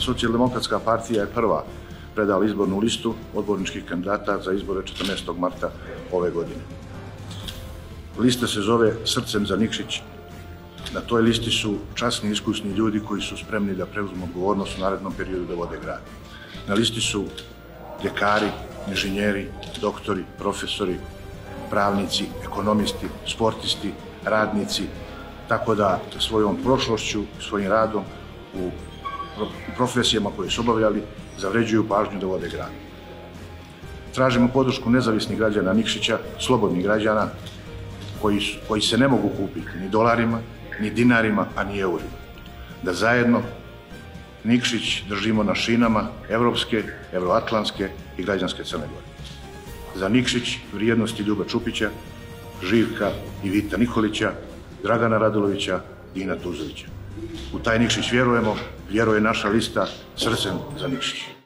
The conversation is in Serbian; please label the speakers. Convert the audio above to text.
Speaker 1: Socijaldemokratska partija je prva predala izbornu listu odborničkih kandidata za izbore 14. marta ove godine. Lista se zove Srcem za Nikšić. Na toj listi su časni i iskusni ljudi koji su spremni da preuzmu odgovornost u narednom periodu da vode grad. Na listi su ljekari, inženjeri, doktori, profesori, pravnici, ekonomisti, sportisti, radnici, tako da svojom prošlošću, svojim radom u profesijama koje su obavljali zavređuju pažnju da vode grad. Tražimo podršku nezavisnih građana Nikšića, slobodnih građana koji se ne mogu kupiti ni dolarima, ni dinarima, a ni eurima. Da zajedno Nikšić držimo na šinama evropske, evroatlantske i građanske Crne Gore. Za Nikšić vrijednosti Ljuba Čupića, Živka i Vita Nikolića, Dragana Radulovića, Dina Tuzovića. U taj Nikšić vjerujemo, vjeruje naša lista Srcem za Nikšić.